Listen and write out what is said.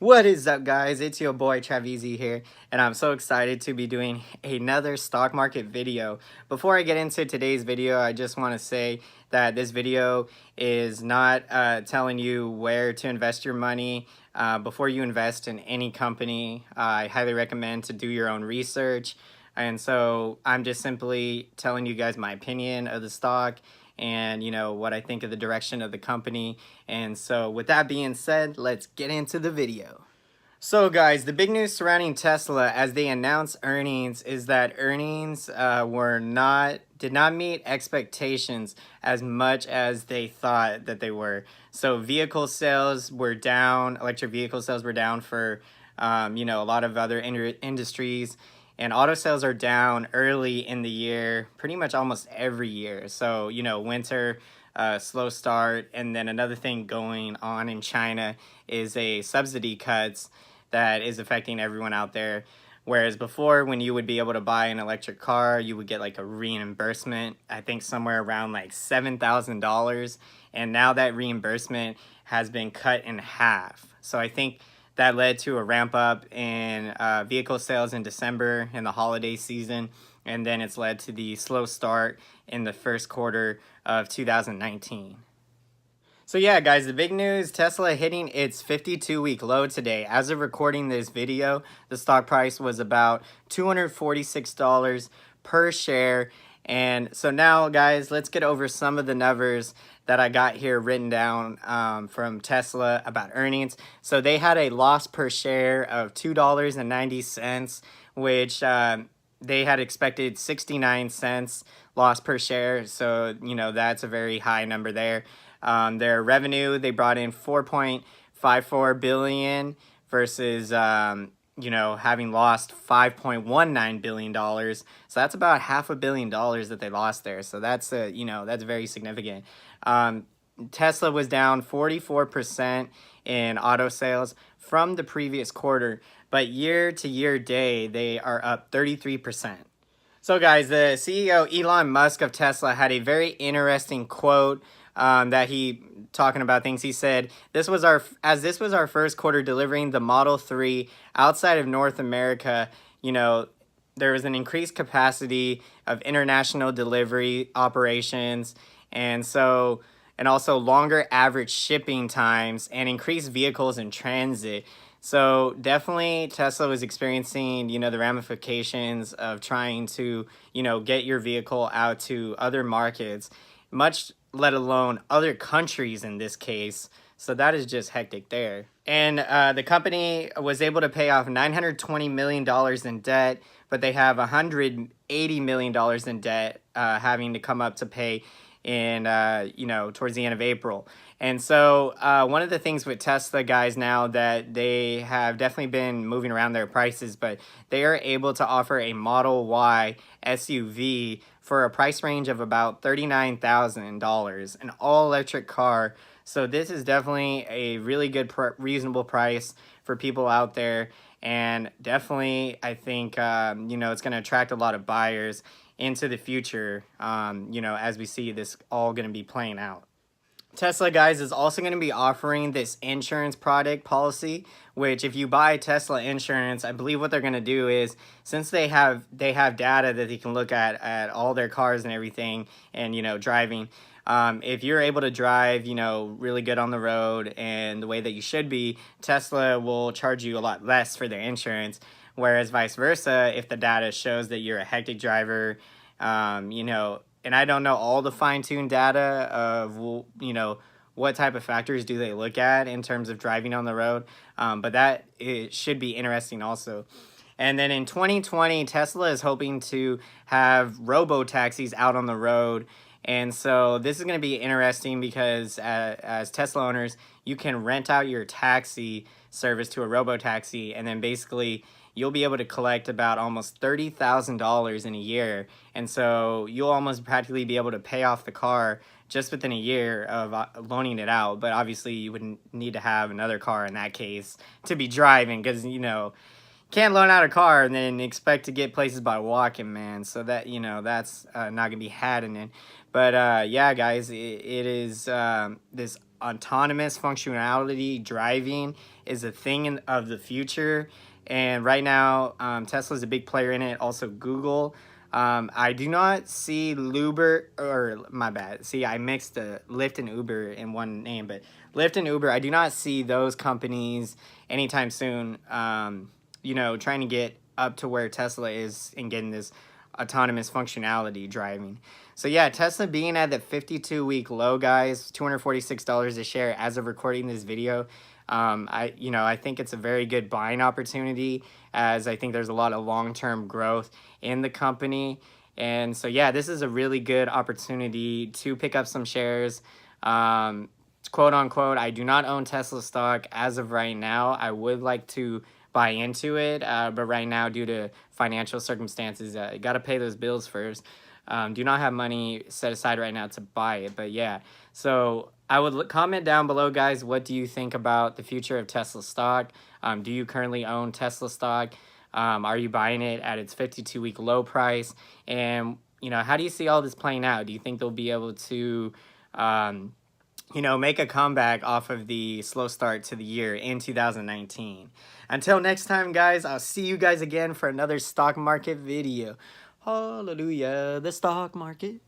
What is up, guys? It's your boy Travizi here, and I'm so excited to be doing another stock market video. Before I get into today's video, I just want to say that this video is not telling you where to invest your money. Before you invest in any company, I highly recommend to do your own research. And so I'm just simply telling you guys my opinion of the stock and what I think of the direction of the company. And so with that being said, let's get into the video. So guys, the big news surrounding Tesla as they announced earnings is that earnings did not meet expectations as much as they thought that they were. So vehicle sales were down, electric vehicle sales were down for a lot of other industries. And auto sales are down early in the year, pretty much almost every year. So, winter, slow start. And then another thing going on in China is a subsidy cuts that is affecting everyone out there. Whereas before, when you would be able to buy an electric car, you would get like a reimbursement, I think somewhere around like $7,000. And now that reimbursement has been cut in half. So I think that led to a ramp up in vehicle sales in December in the holiday season. And then it's led to the slow start in the first quarter of 2019. So yeah, guys, the big news, Tesla hitting its 52-week low today. As of recording this video, the stock price was about $246 per share. And so now, guys, let's get over some of the numbers that I got here written down from Tesla about earnings. So they had a loss per share of $2.90, which they had expected 69 cents loss per share. So, that's a very high number there. Their revenue, they brought in 4.54 billion versus having lost $5.19 billion. So that's about $500 million that they lost there. So that's that's very significant. Tesla was down 44% in auto sales from the previous quarter, but year to year day, they are up 33%. So guys, the CEO Elon Musk of Tesla had a very interesting quote that he talking about things. He said, this was our first quarter delivering the Model 3 outside of North America, there was an increased capacity of international delivery operations, and also longer average shipping times and increased vehicles in transit. So definitely Tesla was experiencing, the ramifications of trying to, get your vehicle out to other markets, let alone other countries in this case. So that is just hectic there. And the company was able to pay off $920 million in debt, but they have $180 million in debt having to come up to pay in, towards the end of April. And so one of the things with Tesla, guys, now that they have definitely been moving around their prices, but they are able to offer a Model Y SUV for a price range of about $39,000, an all-electric car. So this is definitely a really good, reasonable price for people out there. And definitely, I think, it's going to attract a lot of buyers into the future, as we see this all going to be playing out. Tesla, guys, is also going to be offering this insurance product policy, which if you buy Tesla insurance, I believe what they're going to do is, since they have data that they can look at all their cars and everything, and driving, if you're able to drive really good on the road and the way that you should be, Tesla will charge you a lot less for their insurance. Whereas vice versa, if the data shows that you're a hectic driver, and I don't know all the fine-tuned data of, what type of factors do they look at in terms of driving on the road. But it should be interesting also. And then in 2020, Tesla is hoping to have robo-taxis out on the road. And so this is going to be interesting because as Tesla owners, you can rent out your taxi service to a robo-taxi, and then basically you'll be able to collect about almost $30,000 in a year. And so you'll almost practically be able to pay off the car just within a year of loaning it out. But obviously you wouldn't need to have another car in that case to be driving, because, can't loan out a car and then expect to get places by walking, man. So that, that's not going to be happening. But yeah, guys, it is this autonomous functionality driving is a thing of the future. And right now, Tesla is a big player in it. Also, Google. I do not see Uber, or my bad. See, I mixed Lyft and Uber in one name, but Lyft and Uber, I do not see those companies anytime soon, trying to get up to where Tesla is and getting this autonomous functionality driving. So yeah, Tesla being at the 52-week low, guys, $246 a share as of recording this video. I think it's a very good buying opportunity, as I think there's a lot of long-term growth in the company. And so yeah, this is a really good opportunity to pick up some shares. Quote unquote, I do not own Tesla stock as of right now. I would like to buy into it, but right now, due to financial circumstances, you got to pay those bills first. Do not have money set aside right now to buy it, but yeah. So I would comment down below, guys, what do you think about the future of Tesla stock? Do you currently own Tesla stock? Are you buying it at its 52-week low price? And, how do you see all this playing out? Do you think they'll be able to, make a comeback off of the slow start to the year in 2019? Until next time, guys, I'll see you guys again for another stock market video. Hallelujah, the stock market.